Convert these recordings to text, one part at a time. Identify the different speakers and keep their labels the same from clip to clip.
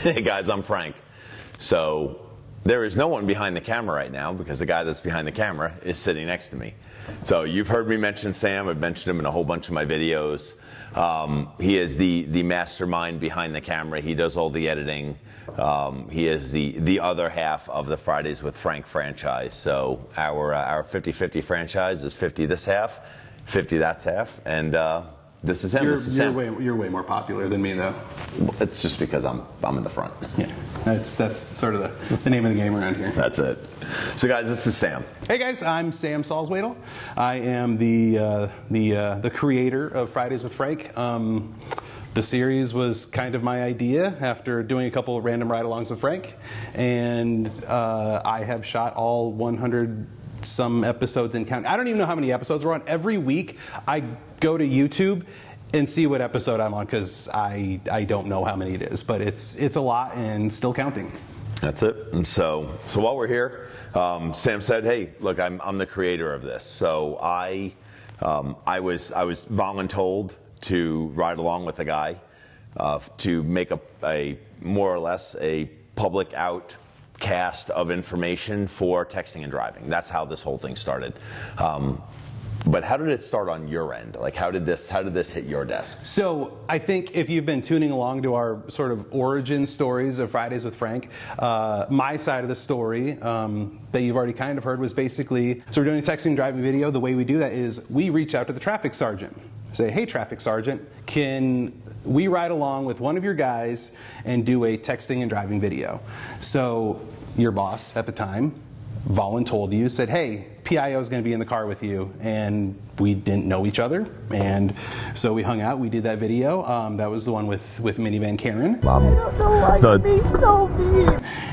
Speaker 1: Hey guys, I'm Frank. So there is no one behind the camera right now because the guy that's behind the camera is sitting next to me. So you've heard me mention Sam. I've mentioned him in a whole bunch of my videos. He is the mastermind behind the camera. He does all the editing. He is the other half of the Fridays with Frank franchise. So our 50-50 franchise is 50 this half, 50 that's half, and this is him.
Speaker 2: You're way more popular than me, though.
Speaker 1: It's just because I'm in the front.
Speaker 2: Yeah, that's sort of the name of the game around here.
Speaker 1: That's it. So guys, this is Sam.
Speaker 2: Hey guys, I'm Sam Salzwedel. I am the creator of Fridays with Frank. The series was kind of my idea after doing a couple of random ride-alongs with Frank, and I have shot all 100 some episodes and count. I don't even know how many episodes we're on. Every week I go to YouTube and see what episode I'm on because I don't know how many it is, but it's a lot and still counting.
Speaker 1: That's it. And so while we're here, Sam said, "Hey, look, I'm the creator of this." So I was voluntold to ride along with a guy to make a more or less a public outcast of information for texting and driving. That's how this whole thing started. But how did it start on your end? Like, how did this hit your desk?
Speaker 2: So I think if you've been tuning along to our sort of origin stories of Fridays with Frank, my side of the story that you've already kind of heard was basically, so we're doing a texting and driving video. The way we do that is we reach out to the traffic sergeant. Say, hey, traffic sergeant, can we ride along with one of your guys and do a texting and driving video? So your boss at the time voluntold you, said, hey, PIO is going to be in the car with you, and we didn't know each other, and so we hung out, we did that video. That was the one with Minivan Karen.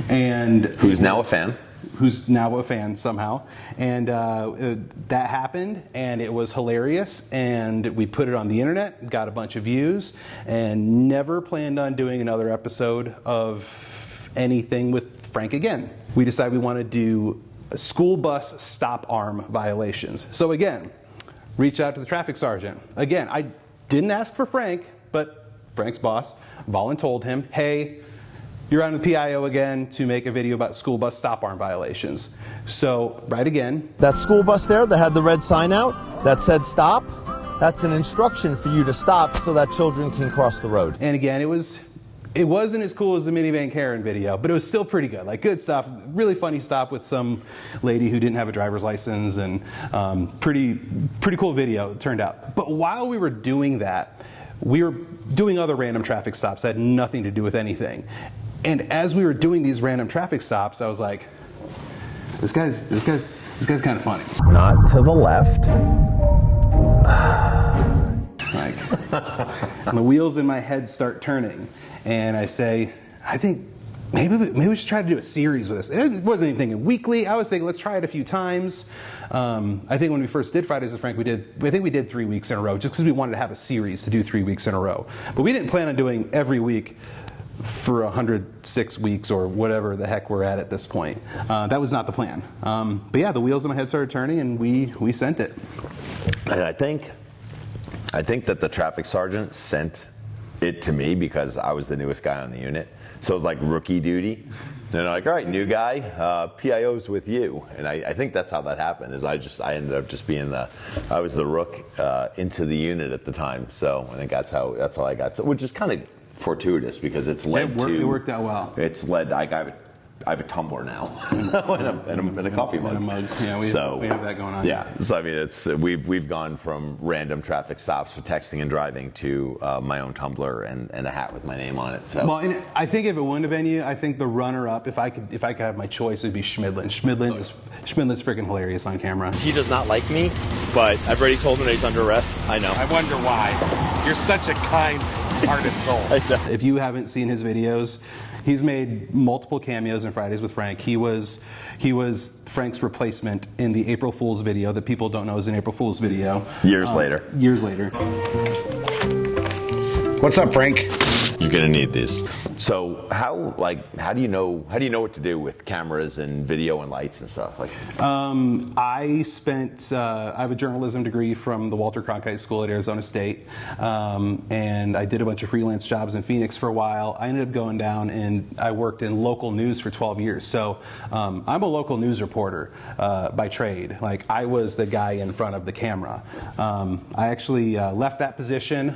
Speaker 2: And
Speaker 1: who's now a fan.
Speaker 2: Who's now a fan somehow, and that happened, and it was hilarious, and we put it on the internet, got a bunch of views, and never planned on doing another episode of anything with Frank again. We decided we want to do school bus stop arm violations. So again, reach out to the traffic sergeant. Again, I didn't ask for Frank, but Frank's boss voluntold him, hey, you're on the PIO again to make a video about school bus stop arm violations. So, right again.
Speaker 3: That school bus there that had the red sign out that said stop, that's an instruction for you to stop so that children can cross the road.
Speaker 2: And again, it wasn't as cool as the Minivan Karen video, but it was still pretty good. Like, good stuff, really funny stop with some lady who didn't have a driver's license, and pretty cool video it turned out. But while we were doing that, we were doing other random traffic stops that had nothing to do with anything. And as we were doing these random traffic stops, I was like, this guy's kind of funny.
Speaker 3: Not to the left.
Speaker 2: Like, and the wheels in my head start turning, and I say, I think maybe we should try to do a series with this. It wasn't anything weekly. I was thinking, let's try it a few times. I think when we first did Fridays with Frank, we did 3 weeks in a row, just because we wanted to have a series to do 3 weeks in a row. But we didn't plan on doing every week for 106 weeks or whatever the heck we're at this point. That was not the plan. But yeah, the wheels in my head started turning, and we sent it.
Speaker 1: And I think that the traffic sergeant sent it to me because I was the newest guy on the unit. So it was like rookie duty. And they're like, all right, new guy, PIO's with you. And I think that's how that happened, is I ended up just being I was the rook into the unit at the time. So I think that's how I got, so, which is kind of fortuitous because it's led
Speaker 2: it worked out well.
Speaker 1: It's led, I have a tumbler now and a coffee mug.
Speaker 2: And a mug. Yeah, we have that going on.
Speaker 1: Yeah, so I mean, we've gone from random traffic stops for texting and driving to my own tumbler and a hat with my name on it. So,
Speaker 2: well, and I think if it wouldn't have been you, I think the runner-up, if I could have my choice, it'd be Schmidlin. Schmidlin's freaking hilarious on camera.
Speaker 3: He does not like me, but I've already told him that he's under arrest. I know.
Speaker 4: I wonder why. You're such a kind-hearted soul.
Speaker 2: If you haven't seen his videos, he's made multiple cameos in Fridays with Frank. He was Frank's replacement in the April Fool's video that people don't know is an April Fool's video.
Speaker 1: Years later.
Speaker 2: Years later.
Speaker 4: What's up, Frank?
Speaker 1: You're gonna need these. So how do you know what to do with cameras and video and lights and stuff like?
Speaker 2: I have a journalism degree from the Walter Cronkite School at Arizona State, and I did a bunch of freelance jobs in Phoenix for a while. I ended up going down and I worked in local news for 12 years. So I'm a local news reporter by trade. Like, I was the guy in front of the camera. I actually left that position.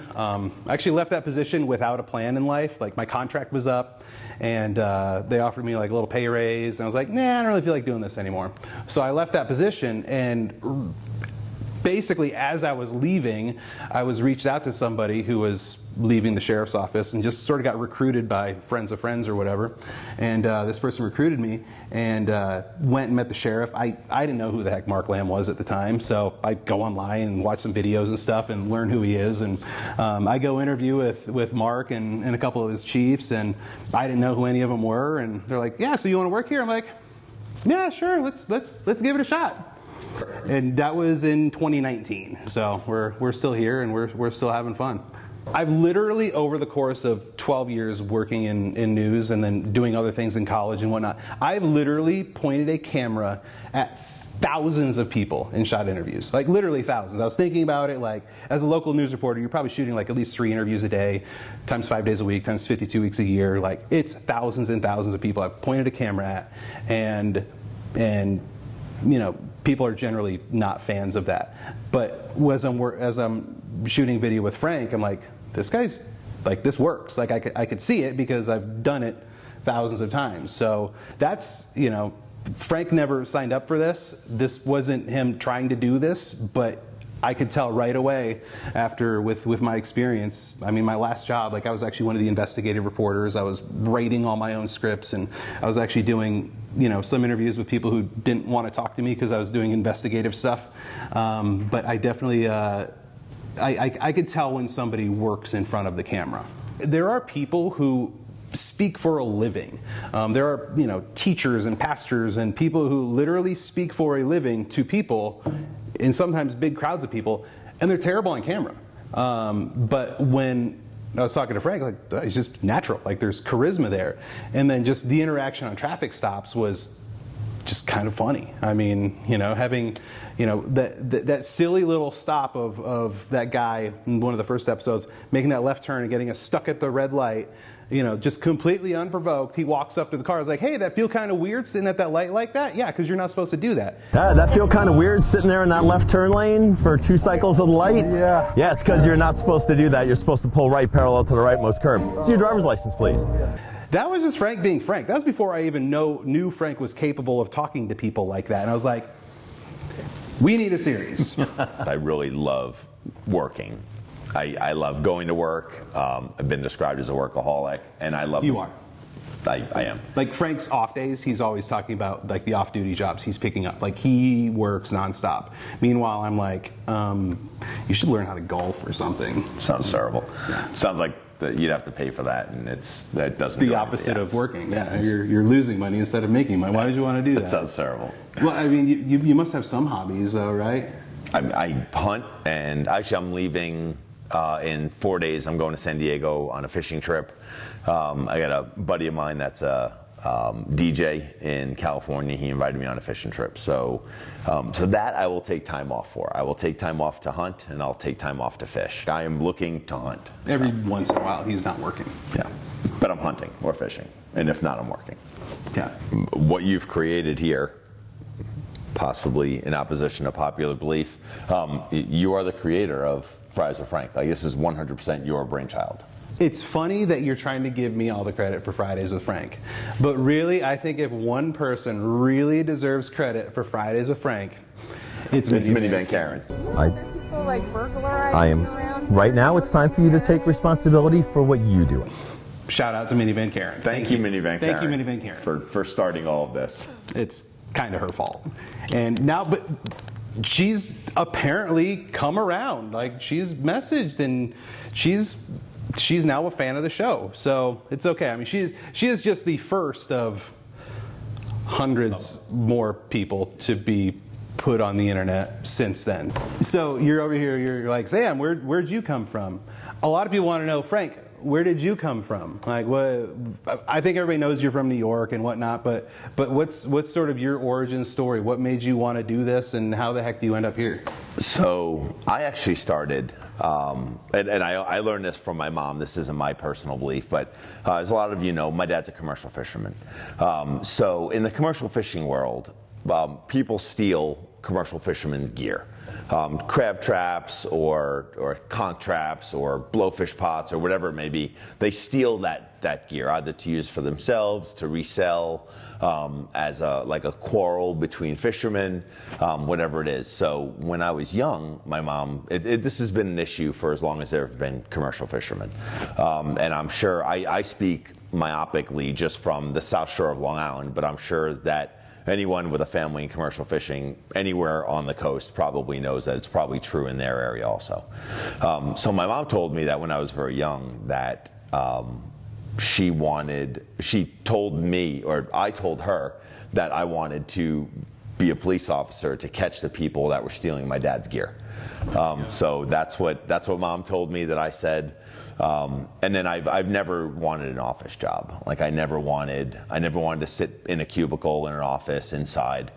Speaker 2: Without a plan in life. Like, my contract was up, and they offered me like a little pay raise, and I was like, nah, I don't really feel like doing this anymore. So I left that position, and basically as I was leaving, I was reached out to somebody who was leaving the sheriff's office and just sort of got recruited by friends of friends or whatever. And this person recruited me and went and met the sheriff. I didn't know who the heck Mark Lamb was at the time, so I go online and watch some videos and stuff and learn who he is. And I go interview with Mark and a couple of his chiefs, and I didn't know who any of them were. And they're like, yeah, so you want to work here? I'm like, yeah, sure, let's give it a shot. And that was in 2019, so we're still here and we're still having fun. I've literally, over the course of 12 years working in news and then doing other things in college and whatnot, I've literally pointed a camera at thousands of people and shot interviews, like literally thousands. I was thinking about it, like, as a local news reporter, you're probably shooting like at least 3 interviews a day, times 5 days a week, times 52 weeks a year. Like, it's thousands and thousands of people I've pointed a camera at, and you know, people are generally not fans of that. But as I'm shooting video with Frank, I'm like, this guy's, like, this works. Like, I could see it because I've done it thousands of times. So that's, you know, Frank never signed up for this. This wasn't him trying to do this, but I could tell right away after with my experience. I mean, my last job, like, I was actually one of the investigative reporters. I was writing all my own scripts, and I was actually doing, you know, some interviews with people who didn't want to talk to me because I was doing investigative stuff. But I definitely, I could tell when somebody works in front of the camera. There are people who speak for a living. There are, you know, teachers and pastors and people who literally speak for a living to people, and sometimes big crowds of people, and they're terrible on camera. But when I was talking to Frank, like, it's just natural. Like, there's charisma there. And then just the interaction on traffic stops was just kind of funny. I mean, you know, having, you know, that silly little stop of that guy in one of the first episodes making that left turn and getting us stuck at the red light, you know, just completely unprovoked. He walks up to the car. I was like, hey, that feel kind of weird sitting at that light like that? Yeah, because you're not supposed to do that.
Speaker 3: That feel kind of weird sitting there in that left turn lane for 2 cycles of the light?
Speaker 2: Yeah.
Speaker 3: Yeah, it's because you're not supposed to do that. You're supposed to pull right parallel to the rightmost curb. See your driver's license, please.
Speaker 2: That was just Frank being Frank. That was before I even knew Frank was capable of talking to people like that. And I was like, we need a series.
Speaker 1: I really love working. I love going to work. I've been described as a workaholic, and I love.
Speaker 2: You are.
Speaker 1: I am.
Speaker 2: Like, Frank's off days, he's always talking about, like, the off-duty jobs he's picking up. Like, he works nonstop. Meanwhile, I'm like, you should learn how to golf or something.
Speaker 1: Sounds terrible.
Speaker 2: Yeah.
Speaker 1: Sounds like you'd have to pay for that, and that doesn't.
Speaker 2: The opposite of working. Yeah, you're losing money instead of making money. Why would you want to do that?
Speaker 1: That sounds terrible.
Speaker 2: Well, I mean, you must have some hobbies, though, right?
Speaker 1: I hunt, and actually, I'm leaving. In 4 days, I'm going to San Diego on a fishing trip. I got a buddy of mine that's a DJ in California. He invited me on a fishing trip. So that I will take time off for. I will take time off to hunt, and I'll take time off to fish. I am looking to hunt.
Speaker 2: Every once in a while, he's not working.
Speaker 1: Yeah, but I'm hunting or fishing, and if not, I'm working.
Speaker 2: Yeah.
Speaker 1: What you've created here, possibly in opposition to popular belief, you are the creator of Fries with Frank. Like, this is 100% your brainchild.
Speaker 2: It's funny that you're trying to give me all the credit for Fridays with Frank, but really, I think if one person really deserves credit for Fridays with Frank, it's Minivan
Speaker 1: Karen.
Speaker 3: I am. Right now, it's time for you to take responsibility for what you do.
Speaker 2: Shout out to Minivan Karen.
Speaker 1: Thank you, Minivan Karen.
Speaker 2: Thank you, Minivan Karen.
Speaker 1: For starting all of this.
Speaker 2: It's kind of her fault. And now, but she's apparently come around. Like, she's messaged, and she's now a fan of the show. So it's okay. I mean, she is just the first of hundreds more people to be put on the internet since then. So you're over here, you're like, Sam, where'd you come from? A lot of people want to know, Frank, where did you come from? Like, what? I think everybody knows you're from New York and whatnot, but what's sort of your origin story? What made you want to do this, and how the heck do you end up here?
Speaker 1: So I actually started, and I learned this from my mom. This isn't my personal belief, but as a lot of you know, my dad's a commercial fisherman. So in the commercial fishing world, people steal commercial fishermen's gear. Crab traps or conch traps or blowfish pots or whatever it may be, they steal that gear either to use for themselves, to resell, as like a quarrel between fishermen, whatever it is. So when I was young, my mom, this has been an issue for as long as there have been commercial fishermen. And I'm sure, I speak myopically just from the South Shore of Long Island, but I'm sure that anyone with a family in commercial fishing anywhere on the coast probably knows that it's probably true in their area also. So my mom told me that when I was very young that she told me, or I told her, that I wanted to be a police officer to catch the people that were stealing my dad's gear. So that's what Mom told me that I said. And then I've never wanted an office job. Like I never wanted to sit in a cubicle in an office inside.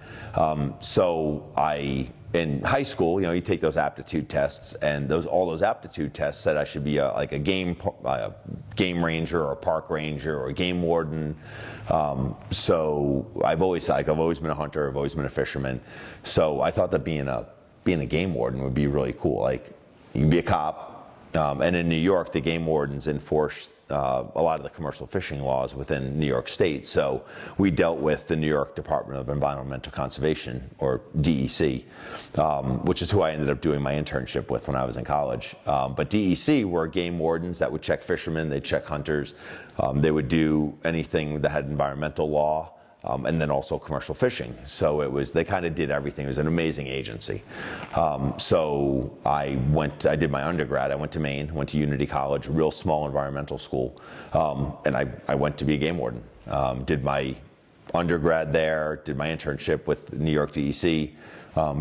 Speaker 1: So in high school, you take those aptitude tests, and all those aptitude tests said I should be like a game ranger or a park ranger or a game warden. So I've always been a hunter. I've always been a fisherman. So I thought that being a game warden would be really cool. Like you can be a cop. And in New York, the game wardens enforce a lot of the commercial fishing laws within New York State. So we dealt with the New York Department of Environmental Conservation, or DEC, which is who I ended up doing my internship with when I was in college. But DEC were game wardens that would check fishermen, they'd check hunters, they would do anything that had environmental law. And then also commercial fishing. So they kind of did everything. It was an amazing agency. So I did my undergrad. I went to Maine, went to Unity College, a real small environmental school. And I went to be a game warden. Did my undergrad there, did my internship with New York DEC,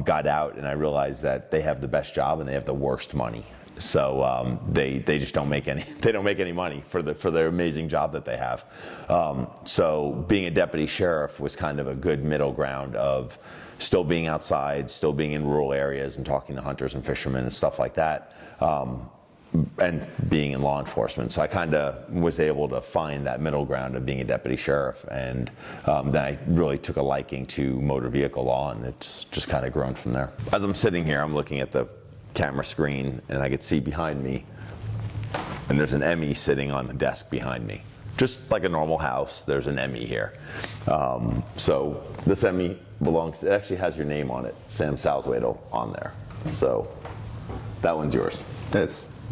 Speaker 1: got out, and I realized that they have the best job and they have the worst money. So they just don't make any money for their amazing job that they have. So being a deputy sheriff was kind of a good middle ground of still being outside, still being in rural areas and talking to hunters and fishermen and stuff like that, and being in law enforcement. So I kind of was able to find that middle ground of being a deputy sheriff, and then I really took a liking to motor vehicle law, and it's just kind of grown from there. As I'm sitting here, I'm looking at the camera screen, and I could see behind me, and there's an Emmy sitting on the desk behind me. Just like a normal house, there's an Emmy here. So this Emmy it actually has your name on it, Sam Salzwedel, on there. So that one's yours.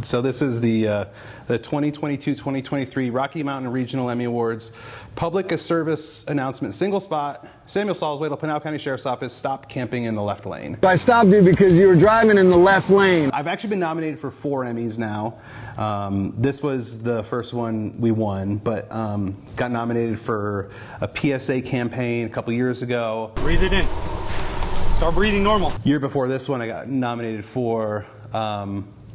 Speaker 2: So this is the 2022-2023 Rocky Mountain Regional Emmy Awards Public Service Announcement, single spot. Samuel Salzwedel, Pinal County Sheriff's Office, stop camping in the left lane.
Speaker 5: I stopped you because you were driving in the left lane.
Speaker 2: I've actually been nominated for 4 Emmys now. This was the first one we won, but got nominated for a PSA campaign a couple years ago.
Speaker 4: Breathe it in. Start breathing normal.
Speaker 2: Year before this one, I got nominated for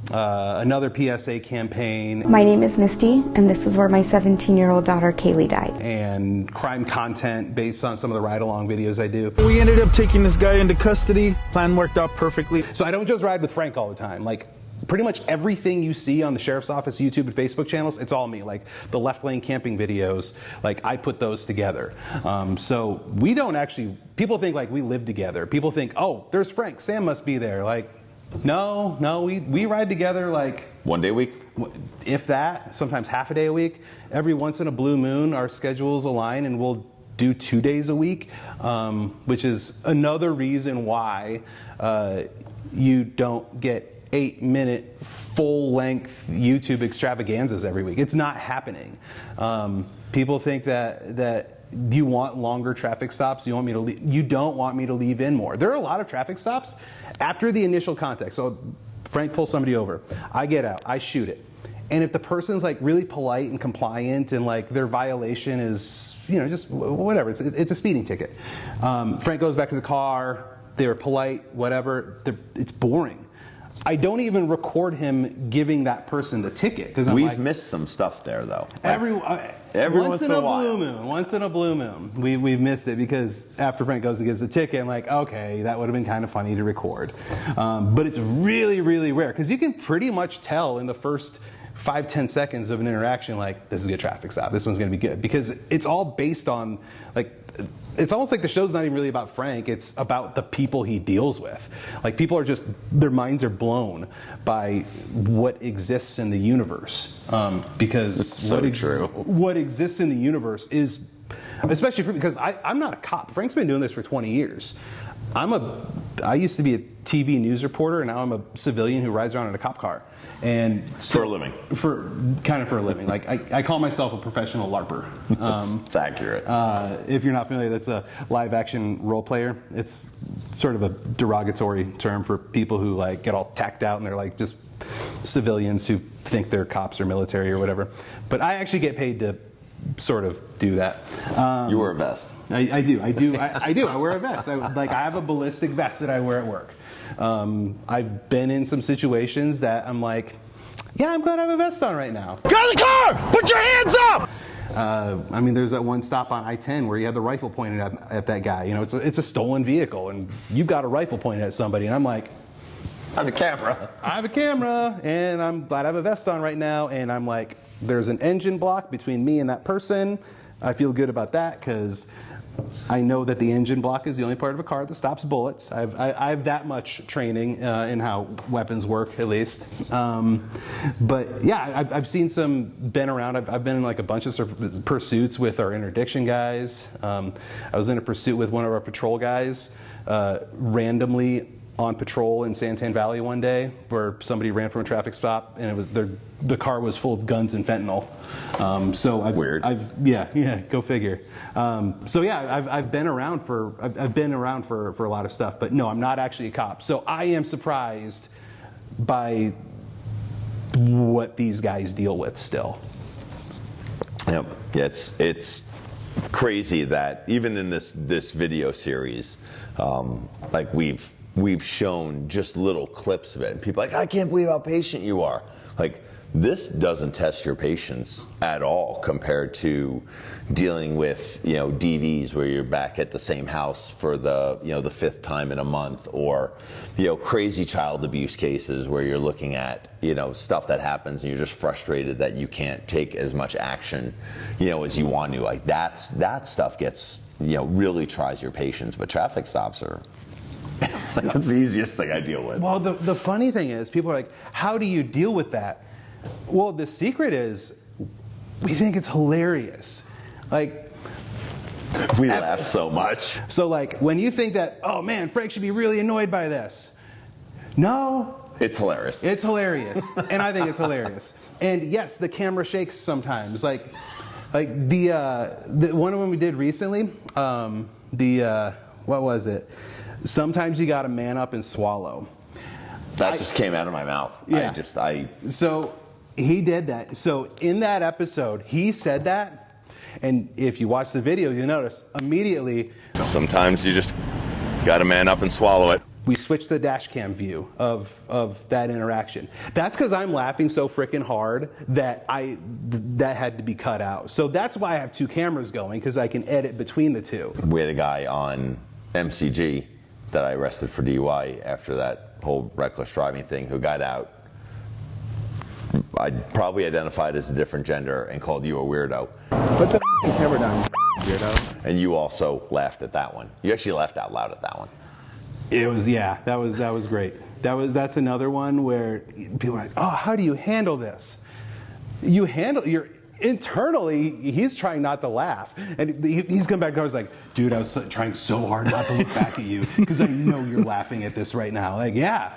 Speaker 2: another PSA campaign.
Speaker 6: My name is Misty, and this is where my 17-year-old daughter Kaylee died.
Speaker 2: And crime content based on some of the ride-along videos I do.
Speaker 5: We ended up taking this guy into custody. Plan worked out perfectly.
Speaker 2: So I don't just ride with Frank all the time. Like, pretty much everything you see on the Sheriff's Office YouTube and Facebook channels, it's all me. Like the left lane camping videos, like I put those together. So we don't actually, people think like we live together. People think, oh, there's Frank, Sam must be there. Like, no, we ride together like
Speaker 1: 1 day a week,
Speaker 2: if that, sometimes half a day a week. Every once in a blue moon, our schedules align and we'll do 2 days a week, which is another reason why you don't get 8-minute full-length YouTube extravaganzas every week. It's not happening. People think that you want longer traffic stops. You don't want me to leave in more. There are a lot of traffic stops after the initial contact. So Frank pulls somebody over. I get out. I shoot it. And if the person's like really polite and compliant and like their violation is, just whatever, it's a speeding ticket. Frank goes back to the car. They're polite, whatever. It's boring. I don't even record him giving that person the ticket because
Speaker 1: We've missed some stuff there, though.
Speaker 2: Every
Speaker 1: once in a while.
Speaker 2: Once in a blue moon, we've missed it because after Frank goes and gives a ticket, I'm like, okay, that would have been kind of funny to record. But it's really, really rare because you can pretty much tell in the first 5-10 seconds of an interaction, like, this is a good traffic stop, this one's going to be good, because it's all based on, like, it's almost like the show's not even really about Frank, it's about the people he deals with. Like, people are just, their minds are blown by what exists in the universe. Because what exists in the universe is, especially because I'm not a cop. Frank's been doing this for 20 years. I used to be a TV news reporter, and now I'm a civilian who rides around in a cop car. And so,
Speaker 1: for a living.
Speaker 2: For a living. Like, I call myself a professional LARPer.
Speaker 1: It's accurate.
Speaker 2: If you're not familiar, that's a live action role player. It's sort of a derogatory term for people who like get all tacked out and they're like just civilians who think they're cops or military or whatever. But I actually get paid to sort of do that.
Speaker 1: You wear a vest.
Speaker 2: I do. I wear a vest. I have a ballistic vest that I wear at work. I've been in some situations that I'm like, yeah, I'm glad I have a vest on right now.
Speaker 3: Get out of the car! Put your hands up!
Speaker 2: I mean, there's that one stop on I-10 where you had the rifle pointed at that guy. You know, it's a stolen vehicle, and you've got a rifle pointed at somebody, and I'm like,
Speaker 1: I have a camera.
Speaker 2: I have a camera, and I'm glad I have a vest on right now, and I'm like, there's an engine block between me and that person. I feel good about that because I know that the engine block is the only part of a car that stops bullets. I have that much training in how weapons work, at least. But yeah, I've seen been around. I've been in like a bunch of pursuits with our interdiction guys. I was in a pursuit with one of our patrol guys randomly on patrol in Santan Valley one day where somebody ran from a traffic stop and it was the car was full of guns and fentanyl.
Speaker 1: Weird.
Speaker 2: Yeah, go figure. I've been around for a lot of stuff, but no, I'm not actually a cop. So I am surprised by what these guys deal with still.
Speaker 1: Yep. It's crazy that even in this video series, like we've shown just little clips of it, and people are like, I can't believe how patient you are. Like, this doesn't test your patience at all compared to dealing with, DVs where you're back at the same house for the 5th time in a month, or, crazy child abuse cases where you're looking at, stuff that happens and you're just frustrated that you can't take as much action, as you want to. Like, that stuff gets, really tries your patience, but traffic stops are that's the easiest thing I deal with.
Speaker 2: Well, the funny thing is, people are like, how do you deal with that? Well, the secret is, we think it's hilarious. Like,
Speaker 1: we laugh so much.
Speaker 2: So, like, when you think that, oh man, Frank should be really annoyed by this. No.
Speaker 1: It's hilarious.
Speaker 2: It's hilarious. And I think it's hilarious. And yes, the camera shakes sometimes. Like the one of them we did recently, what was it? Sometimes you gotta man up and swallow.
Speaker 1: That just came out of my mouth.
Speaker 2: Yeah. So he did that. So in that episode, he said that, and if you watch the video, you'll notice immediately.
Speaker 1: Sometimes you just gotta man up and swallow it.
Speaker 2: We switched the dash cam view of that interaction. That's because I'm laughing so freaking hard that that had to be cut out. So that's why I have 2 cameras going, because I can edit between the 2.
Speaker 1: We had a guy on MCG that I arrested for DUI after that whole reckless driving thing who got out. I probably identified as a different gender and called you a weirdo.
Speaker 2: Put the camera down, weirdo.
Speaker 1: And you also laughed at that one. You actually laughed out loud at that one.
Speaker 2: It was, yeah, that was great. That's another one where people are like, oh, how do you handle this? Internally, he's trying not to laugh. And he's come back and I was like, dude, I was trying so hard not to look back at you because I know you're laughing at this right now. Like, yeah,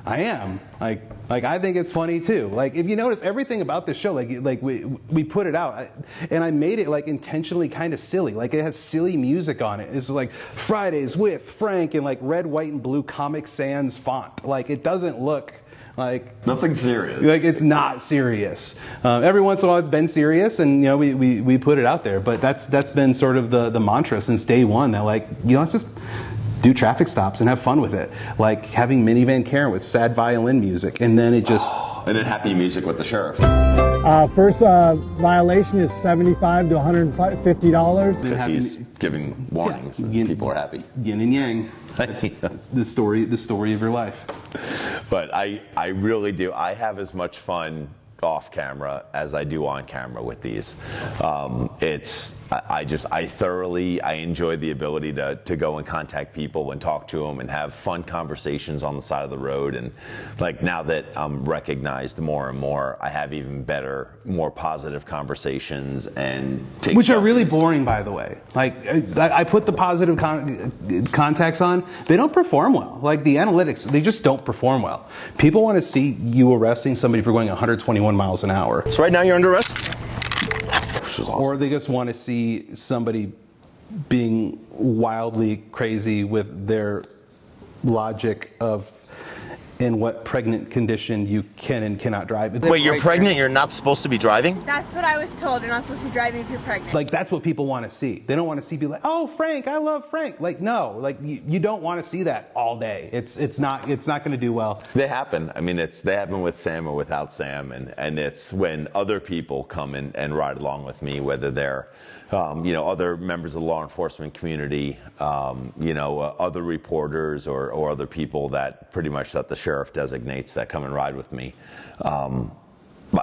Speaker 2: I am. Like I think it's funny too. Like, if you notice everything about this show, like we put it out and I made it like intentionally kind of silly. Like, it has silly music on it. It's like Fridays with Frank in like red, white, and blue Comic Sans font. Like, it doesn't look like
Speaker 1: nothing serious.
Speaker 2: Like, it's not serious. Every once in a while it's been serious, and we put it out there. But that's been sort of the mantra since day one. That, like, let's just do traffic stops and have fun with it, like having Minivan Karen with sad violin music, and then it just
Speaker 1: And then happy music with the sheriff.
Speaker 7: First violation is $75 to $150.
Speaker 1: Because he's giving warnings and people are happy.
Speaker 2: Yin and yang. It's the story of your life.
Speaker 1: But I really do. I have as much fun off camera as I do on camera with these. I enjoy the ability to go and contact people and talk to them and have fun conversations on the side of the road. And like now that I'm recognized more and more, I have even better, more positive conversations and
Speaker 2: which are really boring, by the way. Like I put the positive contacts on, they don't perform well. Like the analytics, they just don't perform well. People want to see you arresting somebody for going 121 miles an hour.
Speaker 3: So right now you're under arrest?
Speaker 1: Awesome.
Speaker 2: Or they just want to see somebody being wildly crazy with their logic of in what pregnant condition you can and cannot drive.
Speaker 3: Wait, you're pregnant? You're not supposed to be driving?
Speaker 8: That's what I was told. You're not supposed to be driving if you're pregnant.
Speaker 2: Like, that's what people want to see. They don't want to see people like, oh, Frank, I love Frank. Like, no, like you don't want to see that all day. It's not going to do well.
Speaker 1: They happen. I mean, they happen with Sam or without Sam, and it's when other people come in and ride along with me, whether they're other members of the law enforcement community, other reporters or other people that pretty much that the sheriff designates that come and ride with me.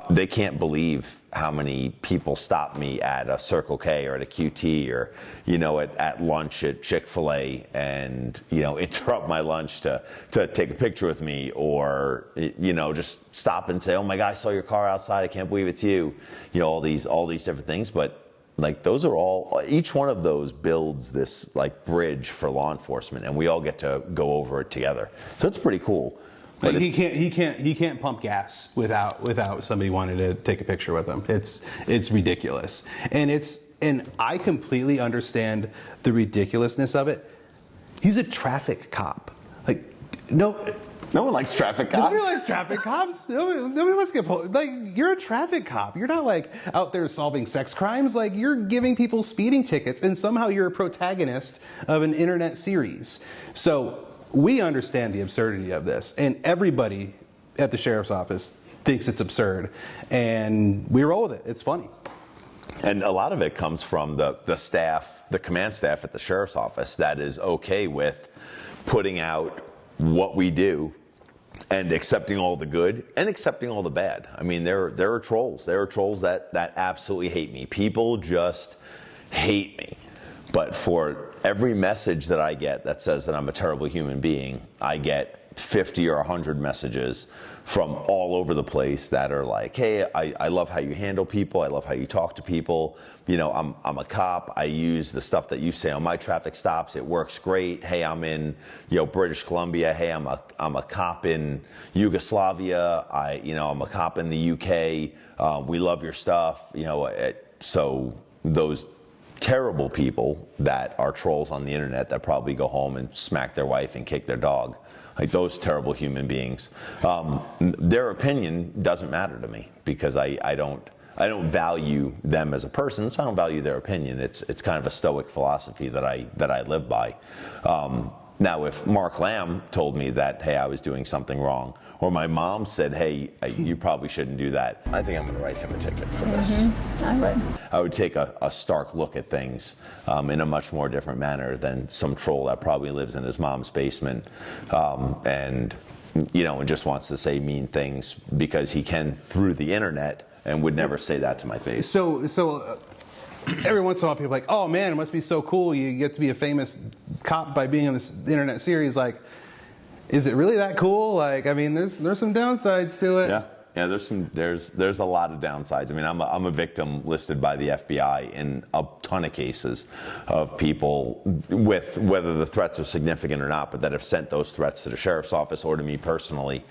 Speaker 1: They can't believe how many people stop me at a Circle K or at a QT or, at lunch at Chick-fil-A and, interrupt my lunch to take a picture with me or, just stop and say, oh my God, I saw your car outside. I can't believe it's you. All these different things. But like those are all, each one of those builds this like bridge for law enforcement and we all get to go over it together. So it's pretty cool.
Speaker 2: But he can't pump gas without somebody wanting to take a picture with him. It's ridiculous. And I completely understand the ridiculousness of it. He's a traffic cop. Like
Speaker 1: no one likes traffic cops.
Speaker 2: Nobody likes traffic cops. Nobody wants to get pulled. Like, you're a traffic cop. You're not like out there solving sex crimes. Like, you're giving people speeding tickets, and somehow you're a protagonist of an internet series. So we understand the absurdity of this, and everybody at the sheriff's office thinks it's absurd, and we roll with it. It's funny.
Speaker 1: And a lot of it comes from the staff, the command staff at the sheriff's office that is okay with putting out what we do and accepting all the good and accepting all the bad. I mean, there are trolls. There are trolls that absolutely hate me. People just hate me. But for every message that I get that says that I'm a terrible human being, I get 50 or 100 messages from all over the place that are like, hey, I love how you handle people. I love how you talk to people. I'm a cop. I use the stuff that you say on my traffic stops. It works great. Hey, I'm in, British Columbia. Hey, I'm a cop in Yugoslavia. I'm a cop in the UK. We love your stuff. So those terrible people that are trolls on the internet that probably go home and smack their wife and kick their dog, like those terrible human beings, their opinion doesn't matter to me because I don't value them as a person, so I don't value their opinion. It's kind of a stoic philosophy that I live by. Now, if Mark Lamb told me that, hey, I was doing something wrong, or my mom said, hey, you probably shouldn't do that, I think I'm going to write him a ticket for this.
Speaker 8: I would.
Speaker 1: I would take a stark look at things in a much more different manner than some troll that probably lives in his mom's basement and just wants to say mean things because he can through the internet and would never say that to my face.
Speaker 2: So every once in a while people are like, oh man, it must be so cool. You get to be a famous cop by being on this internet series. Like, is it really that cool? Like, I mean, there's some downsides to it.
Speaker 1: Yeah, there's a lot of downsides. I mean, I'm a victim listed by the FBI in a ton of cases of people with whether the threats are significant or not, but that have sent those threats to the sheriff's office or to me personally,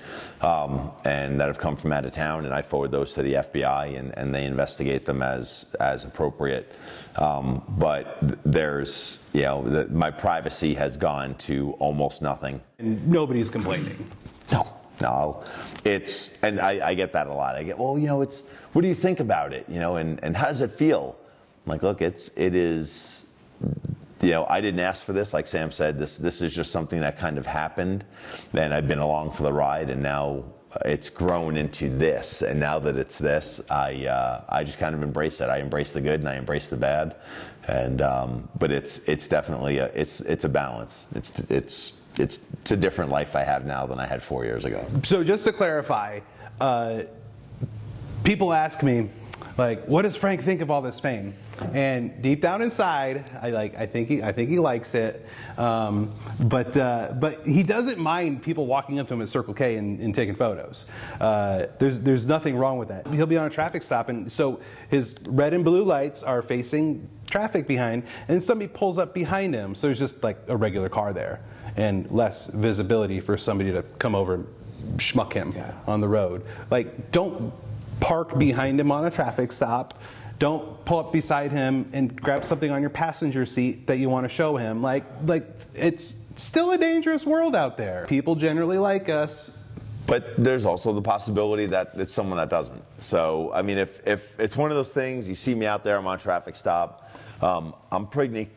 Speaker 1: and that have come from out of town, and I forward those to the FBI, and they investigate them as appropriate. But there's, my privacy has gone to almost nothing.
Speaker 2: And nobody's complaining.
Speaker 1: No, and I get that a lot. I get, well, what do you think about it? And how does it feel? I'm like, look, it is I didn't ask for this. Like Sam said, this is just something that kind of happened, and I've been along for the ride, and now it's grown into this. And now that it's this, I just kind of embrace it. I embrace the good and I embrace the bad, and but it's definitely it's a balance. It's a different life I have now than I had 4 years ago.
Speaker 2: So just to clarify, people ask me, like, what does Frank think of all this fame? And deep down inside, I think he likes it, but he doesn't mind people walking up to him at Circle K and taking photos. There's nothing wrong with that. He'll be on a traffic stop, and so his red and blue lights are facing traffic behind, and somebody pulls up behind him, so there's just like a regular car there, and less visibility for somebody to come over and schmuck him on the road. Like, don't park behind him on a traffic stop. Don't pull up beside him and grab something on your passenger seat that you want to show him. Like it's still a dangerous world out there. People generally like us.
Speaker 1: But there's also the possibility that it's someone that doesn't. So, I mean, if it's one of those things, you see me out there, I'm on a traffic stop, I'm pretty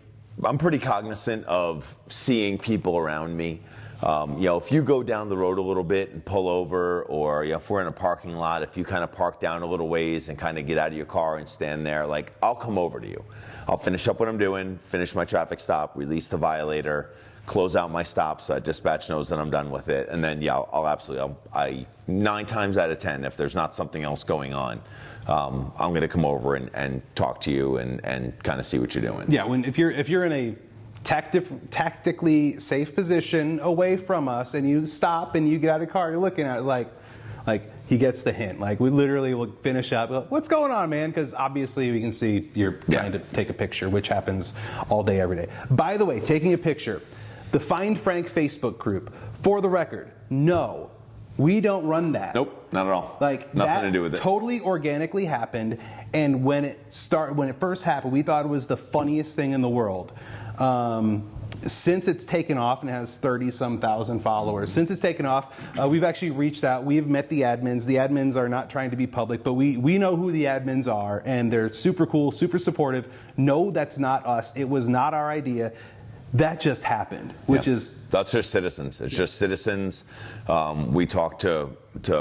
Speaker 1: cognizant of seeing people around me. If you go down the road a little bit and pull over, or if we're in a parking lot, if you kind of park down a little ways and kind of get out of your car and stand there, like, I'll come over to you. I'll finish up what I'm doing, finish my traffic stop, release the violator, close out my stop so that dispatch knows that I'm done with it, and then I'll absolutely, 9 times out of 10, if there's not something else going on, I'm going to come over and talk to you and kind of see what you're doing.
Speaker 2: Yeah, if you're in a tactically safe position away from us, and you stop and you get out of your car, you're looking at it like he gets the hint. Like, we literally will finish up, like, what's going on, man? Because obviously we can see you're trying to take a picture, which happens all day, every day. By the way, taking a picture, the Find Frank Facebook group, for the record, no, we don't run that.
Speaker 1: Nope, not at all.
Speaker 2: Like,
Speaker 1: nothing to do with it.
Speaker 2: Totally organically happened, and when it first happened, we thought it was the funniest thing in the world. Since it's taken off and has 30-some thousand followers, since it's taken off, we've actually reached out. We've met the admins. The admins are not trying to be public, but we know who the admins are, and they're super cool, super supportive. No, that's not us. It was not our idea. That just happened,
Speaker 1: that's just citizens. It's just citizens. We talked to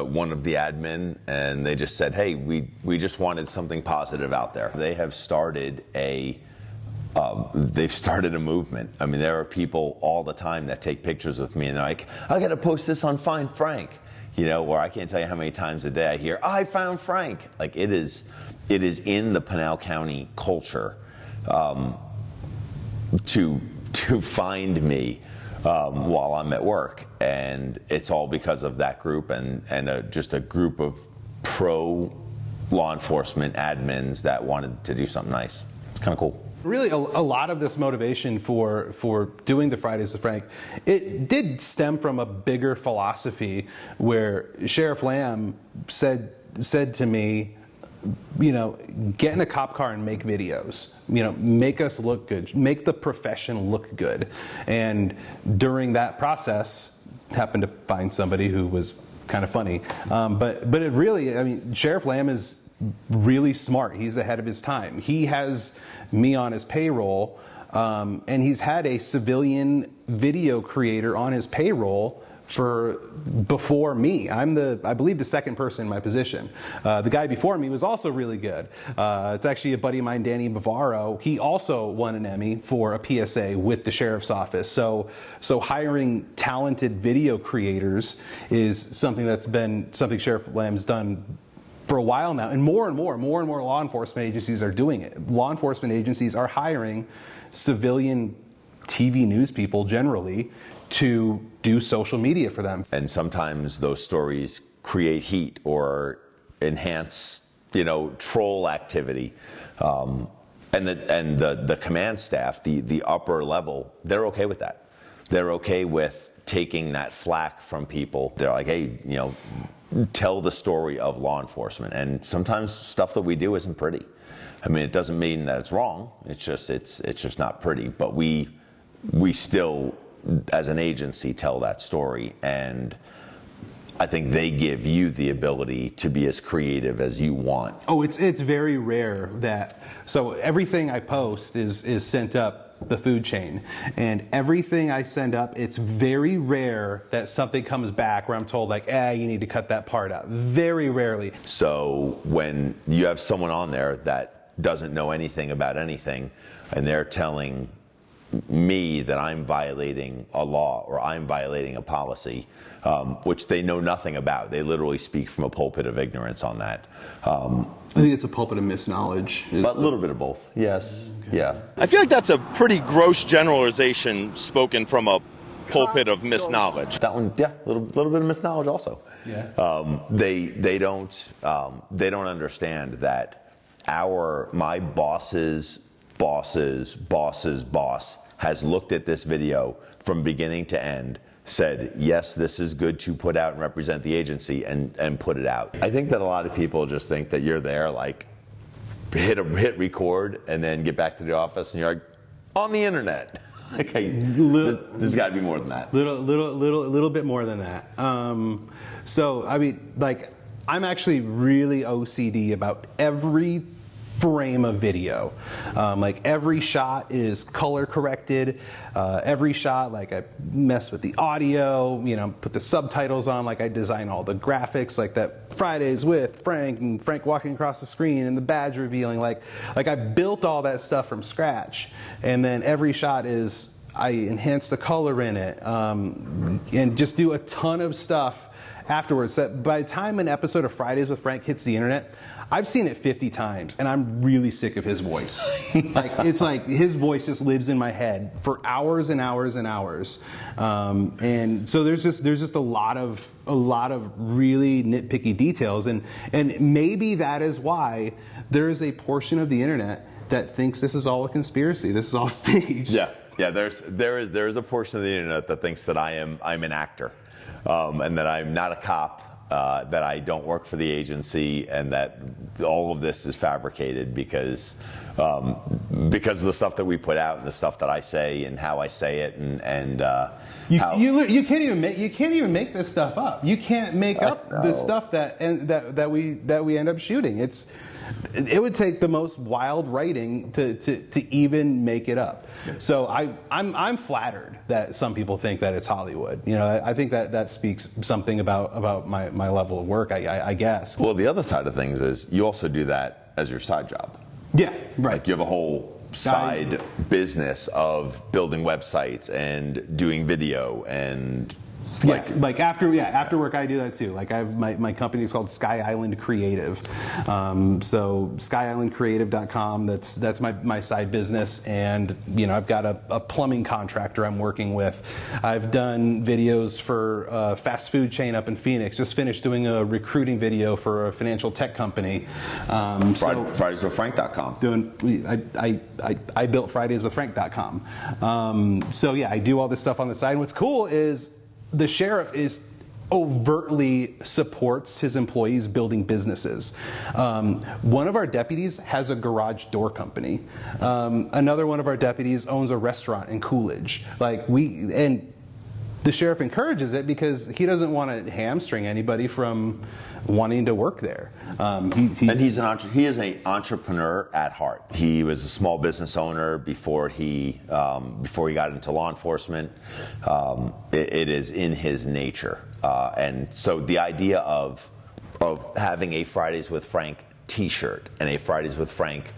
Speaker 1: one of the admin, and they just said, hey, we just wanted something positive out there. They have started they've started a movement. I mean, there are people all the time that take pictures with me and they're like, I got to post this on Find Frank, or I can't tell you how many times a day I hear, I found Frank. Like, it is in the Pinal County culture to find me while I'm at work, and it's all because of that group and just a group of pro law enforcement admins that wanted to do something nice. It's kind of cool.
Speaker 2: Really, a lot of this motivation for doing the Fridays with Frank, it did stem from a bigger philosophy where Sheriff Lamb said to me, get in a cop car and make videos. Make us look good. Make the profession look good. And during that process, happened to find somebody who was kind of funny. But it really, Sheriff Lamb is really smart. He's ahead of his time. He has me on his payroll, and he's had a civilian video creator on his payroll before me. I'm I believe the second person in my position. The guy before me was also really good. It's actually a buddy of mine, Danny Bavaro. He also won an Emmy for a PSA with the sheriff's office. So hiring talented video creators is something something Sheriff Lamb's done for a while now, and more law enforcement agencies are doing it. Law enforcement agencies are hiring civilian TV news people generally to do social media for them.
Speaker 1: And sometimes those stories create heat or enhance, troll activity. And the command staff, the upper level, they're okay with that. They're okay with taking that flack from people. They're like, hey, tell the story of law enforcement. And sometimes stuff that we do isn't pretty. I mean, it doesn't mean that it's wrong. It's just not pretty. But we still, as an agency, tell that story. And I think they give you the ability to be as creative as you want.
Speaker 2: Oh, it's very rare that, so everything I post is sent up the food chain, and everything I send up, it's very rare that something comes back where I'm told like, you need to cut that part out. Very rarely.
Speaker 1: So when you have someone on there that doesn't know anything about anything, and they're telling me that I'm violating a law or I'm violating a policy, which they know nothing about. They literally speak from a pulpit of ignorance on that.
Speaker 2: I think it's a pulpit of misknowledge.
Speaker 1: But a little bit of both, yes. Okay. Yeah.
Speaker 3: I feel like that's a pretty gross generalization spoken from a pulpit of misknowledge.
Speaker 1: That one, yeah, a little bit of misknowledge also.
Speaker 2: Yeah.
Speaker 1: They don't understand that my boss's boss has looked at this video from beginning to end, said, yes, this is good to put out and represent the agency, and put it out. I think that a lot of people just think that you're there, like, hit record and then get back to the office and you're like, on the internet. Okay, there's got to be more than that.
Speaker 2: Little bit more than that. So I mean, like, I'm actually really OCD about every frame of video. Like, every shot is color corrected. Every shot, like, I mess with the audio, put the subtitles on, like I design all the graphics, like that Fridays with Frank, and Frank walking across the screen and the badge revealing, like I built all that stuff from scratch. And then every shot is, I enhance the color in it, and just do a ton of stuff afterwards, that by the time an episode of Fridays with Frank hits the internet, I've seen it 50 times, and I'm really sick of his voice. It's like his voice just lives in my head for hours and hours and hours. And so there's just a lot of really nitpicky details, and maybe that is why there is a portion of the internet that thinks this is all a conspiracy. This is all staged.
Speaker 1: Yeah. There is a portion of the internet that thinks that I'm an actor, and that I'm not a cop. That I don't work for the agency, and that all of this is fabricated because of the stuff that we put out and the stuff that I say and how I say it, and
Speaker 2: you can't even make this stuff up. You can't make up the stuff that we end up shooting. It would take the most wild writing to even make it up. So I'm flattered that some people think that it's Hollywood. I think that speaks something about my level of work, I guess.
Speaker 1: Well, the other side of things is you also do that as your side job.
Speaker 2: Yeah, right.
Speaker 1: Like, you have a whole side business of building websites and doing video and
Speaker 2: after work I do that too. Like, I have my company is called Sky Island Creative. So skyislandcreative.com, that's my side business, and I've got a plumbing contractor I'm working with. I've done videos for a fast food chain up in Phoenix. Just finished doing a recruiting video for a financial tech company.
Speaker 1: FridaysWithFrank.com.
Speaker 2: I built FridaysWithFrank.com. So yeah, I do all this stuff on the side. And what's cool is the sheriff overtly supports his employees building businesses. One of our deputies has a garage door company. Another one of our deputies owns a restaurant in Coolidge. And the sheriff encourages it because he doesn't want to hamstring anybody from wanting to work there.
Speaker 1: He is an entrepreneur at heart. He was a small business owner before he got into law enforcement. It is in his nature, and so the idea of having a Fridays with Frank T-shirt and a Fridays with Frank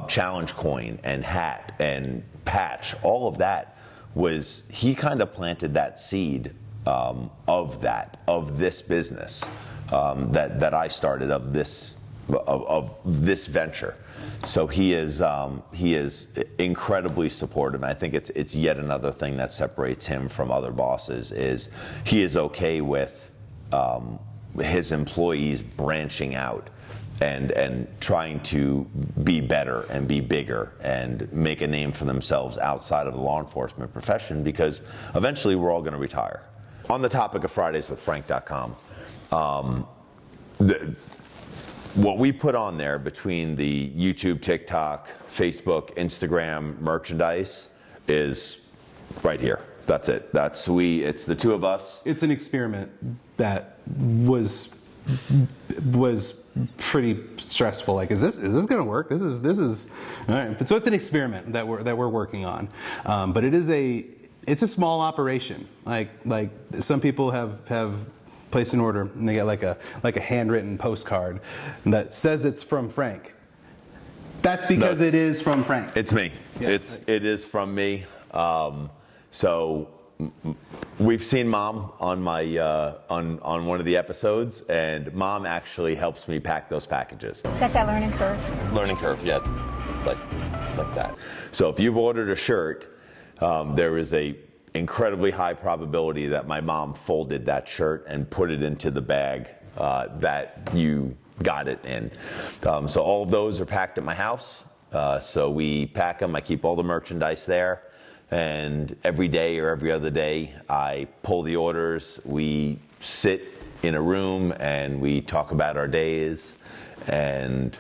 Speaker 1: challenge coin and hat and patch, all of that was, he kind of planted that seed of this business. That I started of this venture. So he is incredibly supportive. And I think it's yet another thing that separates him from other bosses, is he is okay with his employees branching out and trying to be better and be bigger and make a name for themselves outside of the law enforcement profession, because eventually we're all going to retire. On the topic of FridaysWithFrank.com, what we put on there between the YouTube, TikTok, Facebook, Instagram merchandise is right here. That's it. It's the two of us.
Speaker 2: It's an experiment that was pretty stressful. Like, is this going to work? This is all right. So it's an experiment that we're working on. But it's a small operation. Like some people have placed an order and they get like a handwritten postcard that says it's from Frank. That's because it is from Frank.
Speaker 1: It's me.
Speaker 2: Yeah.
Speaker 1: It is from me. So we've seen Mom on my on one of the episodes, and Mom actually helps me pack those packages.
Speaker 8: Is that learning curve?
Speaker 1: Learning curve, yeah, like that. So if you've ordered a shirt, there is a incredibly high probability that my mom folded that shirt and put it into the bag that you got it in. So all of those are packed at my house. So we pack them. I keep all the merchandise there. And every day or every other day, I pull the orders. We sit in a room and we talk about our days. And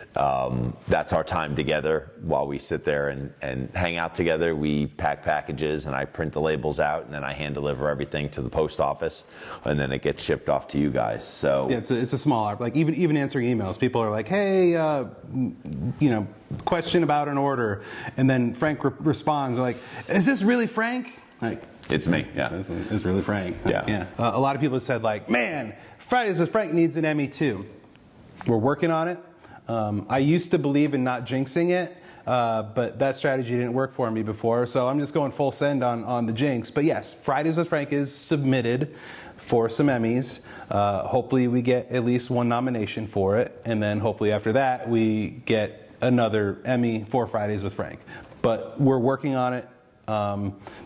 Speaker 1: that's our time together while we sit there and hang out together. We pack packages and I print the labels out, and then I hand deliver everything to the post office, and then it gets shipped off to you guys. So
Speaker 2: yeah, it's a small, like even answering emails. People are like, hey, question about an order, and then Frank responds like, is this really Frank? Like,
Speaker 1: it's me. Yeah,
Speaker 2: it's really Frank.
Speaker 1: Yeah.
Speaker 2: A lot of people have said like, man, Fridays with Frank needs an Emmy too. We're working on it. I used to believe in not jinxing it, but that strategy didn't work for me before, so I'm just going full send on the jinx. But yes, Fridays with Frank is submitted for some Emmys. Hopefully we get at least one nomination for it, and then hopefully after that we get another Emmy for Fridays with Frank. But we're working on it.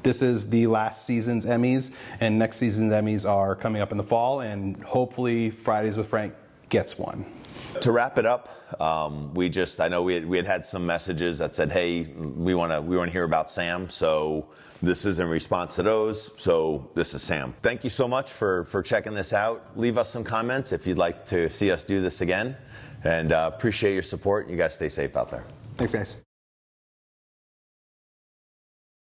Speaker 2: This is the last season's Emmys, and next season's Emmys are coming up in the fall, and hopefully Fridays with Frank gets one.
Speaker 1: To wrap it up, I know we had some messages that said, hey, we want to hear about Sam, so this is in response to those. So this is Sam. Thank you so much for checking this out. Leave us some comments if you'd like to see us do this again, and appreciate your support. You guys stay safe out there.
Speaker 2: Thanks, guys.